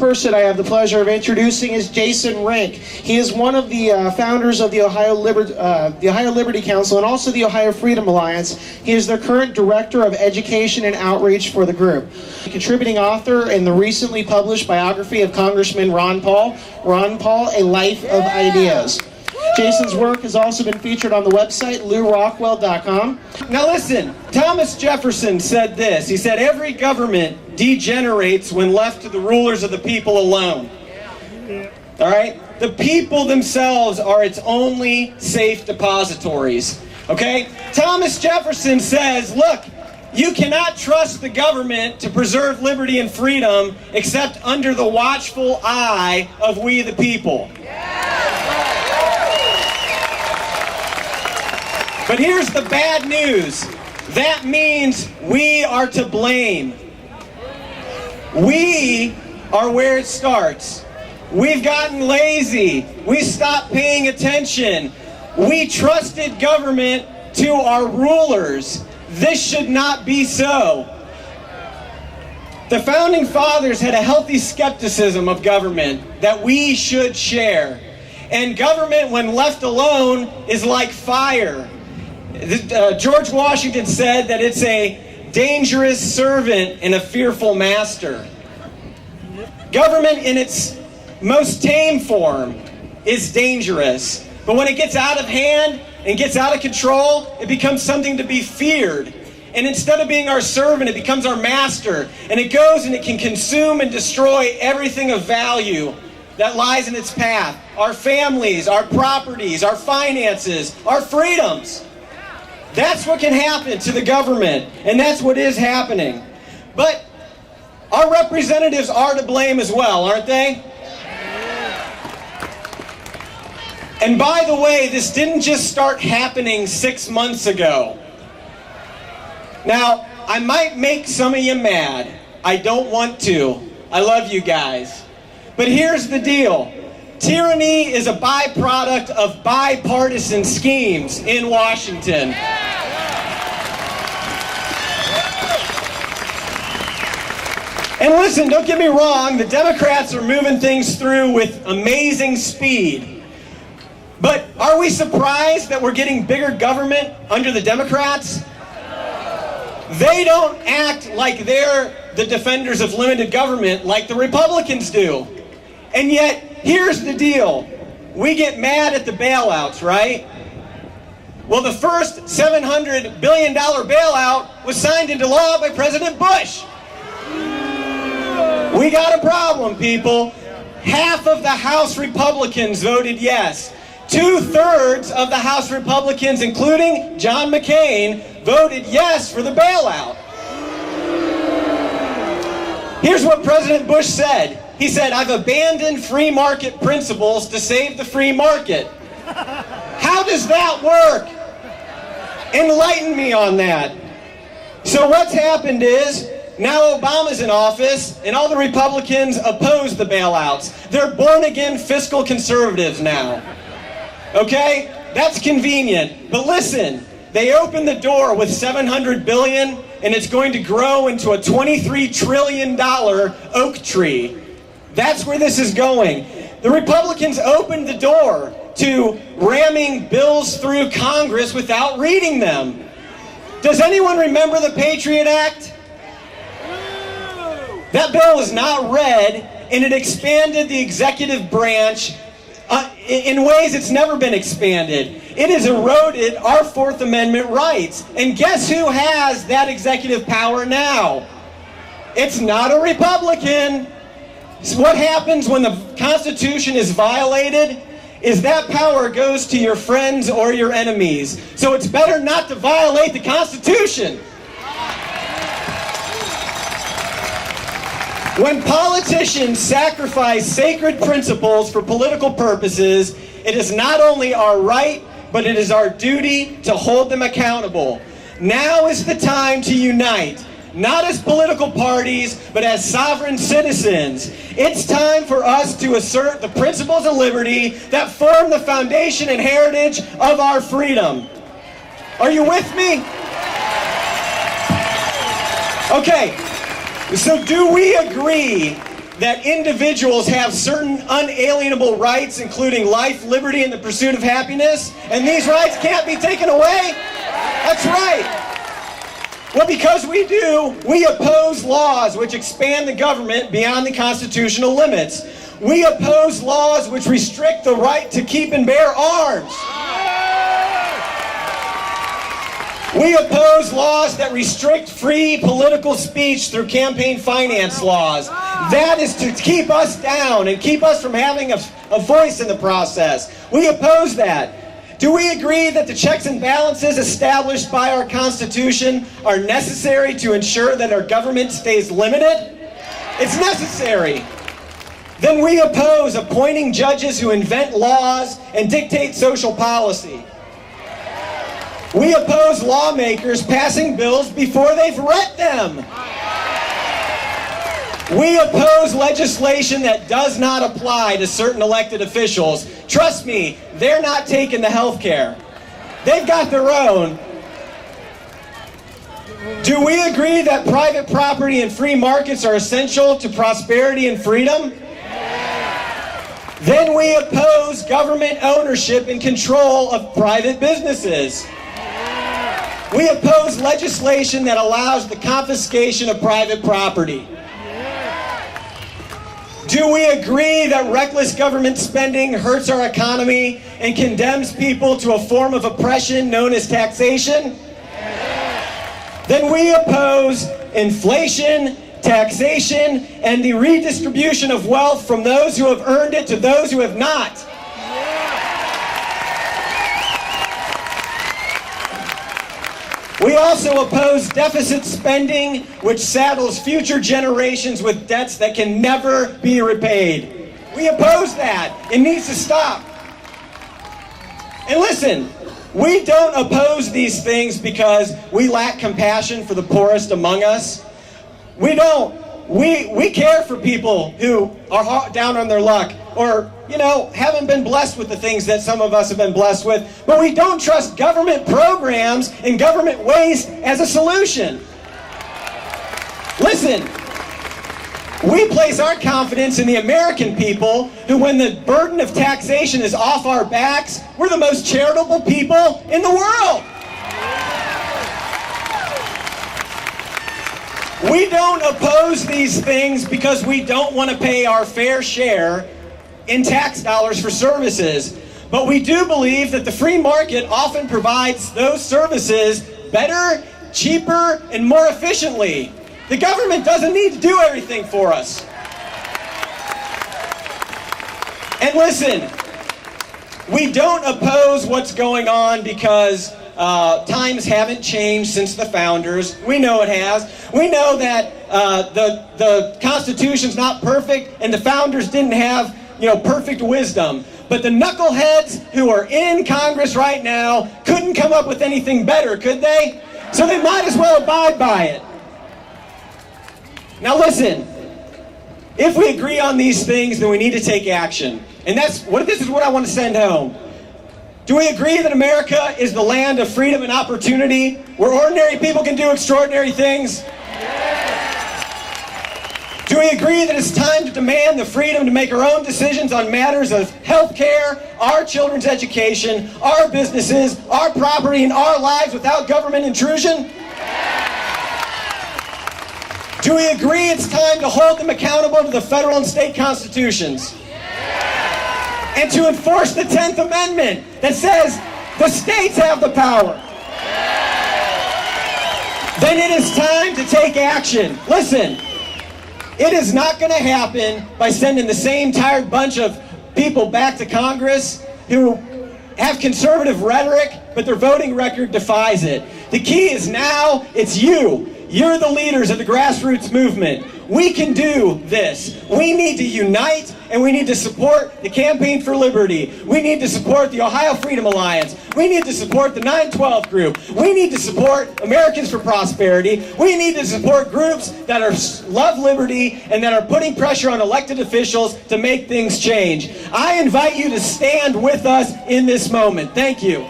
person I have the pleasure of introducing is Jason Rink. He is one of the founders of the Ohio Liber-Tea Council and also the Ohio Freedom Alliance. He is the current Director of Education and Outreach for the group. A contributing author in the recently published biography of Congressman Ron Paul, A Life of Ideas. Jason's work has also been featured on the website LouRockwell.com. Now listen, Thomas Jefferson said this. He said, every government degenerates when left to the rulers of the people alone. All right? The people themselves are its only safe depositories. Okay? Thomas Jefferson says, look, you cannot trust the government to preserve liberty and freedom except under the watchful eye of we the people. But here's the bad news. That means we are to blame. We are where it starts. We've gotten lazy. We stopped paying attention. We trusted government to our rulers. This should not be so. The Founding Fathers had a healthy skepticism of government that we should share. And government, when left alone, is like fire. George Washington said that it's a dangerous servant and a fearful master. Government in its most tame form is dangerous. But when it gets out of hand and gets out of control, it becomes something to be feared. And instead of being our servant, it becomes our master. And it goes and it can consume and destroy everything of value that lies in its path. Our families, our properties, our finances, our freedoms. That's what can happen to the government, and that's what is happening. But our representatives are to blame as well, aren't they? And by the way, this didn't just start happening 6 months ago. Now, I might make some of you mad. I don't want to. I love you guys. But here's the deal. Tyranny is a byproduct of bipartisan schemes in Washington. And listen, don't get me wrong, the Democrats are moving things through with amazing speed. But are we surprised that we're getting bigger government under the Democrats? They don't act like they're the defenders of limited government like the Republicans do. And yet, here's the deal. We get mad at the bailouts, right? Well, the first $700 billion bailout was signed into law by President Bush. We got a problem, people. Half of the House Republicans voted yes. 2/3 of the House Republicans, including John McCain, voted yes for the bailout. Here's what President Bush said. He said, I've abandoned free market principles to save the free market. How does that work? Enlighten me on that. So what's happened is, now Obama's in office, and all the Republicans oppose the bailouts. They're born-again fiscal conservatives now. Okay? That's convenient. But listen, they opened the door with $700 billion, and it's going to grow into a $23 trillion oak tree. That's where this is going. The Republicans opened the door to ramming bills through Congress without reading them. Does anyone remember the Patriot Act? That bill was not read, and it expanded the executive branch in ways it's never been expanded. It has eroded our Fourth Amendment rights. And guess who has that executive power now? It's not a Republican. So what happens when the Constitution is violated is that power goes to your friends or your enemies. So it's better not to violate the Constitution. When politicians sacrifice sacred principles for political purposes, it is not only our right, but it is our duty to hold them accountable. Now is the time to unite, not as political parties, but as sovereign citizens. It's time for us to assert the principles of liberty that form the foundation and heritage of our freedom. Are you with me? Okay. So do we agree that individuals have certain unalienable rights, including life, liberty, and the pursuit of happiness, and these rights can't be taken away? That's right. Well, because we do, we oppose laws which expand the government beyond the constitutional limits. We oppose laws which restrict the right to keep and bear arms. We oppose laws that restrict free political speech through campaign finance laws. That is to keep us down and keep us from having a voice in the process. We oppose that. Do we agree that the checks and balances established by our Constitution are necessary to ensure that our government stays limited? It's necessary. Then we oppose appointing judges who invent laws and dictate social policy. We oppose lawmakers passing bills before they've read them. We oppose legislation that does not apply to certain elected officials. Trust me, they're not taking the health care. They've got their own. Do we agree that private property and free markets are essential to prosperity and freedom? Then we oppose government ownership and control of private businesses. We oppose legislation that allows the confiscation of private property. Do we agree that reckless government spending hurts our economy and condemns people to a form of oppression known as taxation? Then we oppose inflation, taxation, and the redistribution of wealth from those who have earned it to those who have not. We also oppose deficit spending, which saddles future generations with debts that can never be repaid. We oppose that. It needs to stop. And listen, we don't oppose these things because we lack compassion for the poorest among us. We don't. We care for people who are down on their luck or, haven't been blessed with the things that some of us have been blessed with. But we don't trust government programs and government waste as a solution. Listen, we place our confidence in the American people who, when the burden of taxation is off our backs, we're the most charitable people in the world. We don't oppose these things because we don't want to pay our fair share in tax dollars for services. But we do believe that the free market often provides those services better, cheaper, and more efficiently. The government doesn't need to do everything for us. And listen, we don't oppose what's going on because times haven't changed since the founders. We know it has. We know that the Constitution's not perfect and the founders didn't have, perfect wisdom. But the knuckleheads who are in Congress right now couldn't come up with anything better, could they? So they might as well abide by it. Now listen, if we agree on these things, then we need to take action. And this is what I want to send home. Do we agree that America is the land of freedom and opportunity, where ordinary people can do extraordinary things? Do we agree that it's time to demand the freedom to make our own decisions on matters of health care, our children's education, our businesses, our property, and our lives without government intrusion? Do we agree it's time to hold them accountable to the federal and state constitutions? And to enforce the 10th Amendment that says the states have the power? Then it is time to take action. Listen, it is not going to happen by sending the same tired bunch of people back to Congress who have conservative rhetoric, but their voting record defies it. The key is now, it's you. You're the leaders of the grassroots movement. We can do this. We need to unite, and we need to support the Campaign for Liberty. We need to support the Ohio Freedom Alliance. We need to support the 912 group. We need to support Americans for Prosperity. We need to support groups that love liberty and that are putting pressure on elected officials to make things change. I invite you to stand with us in this moment. Thank you.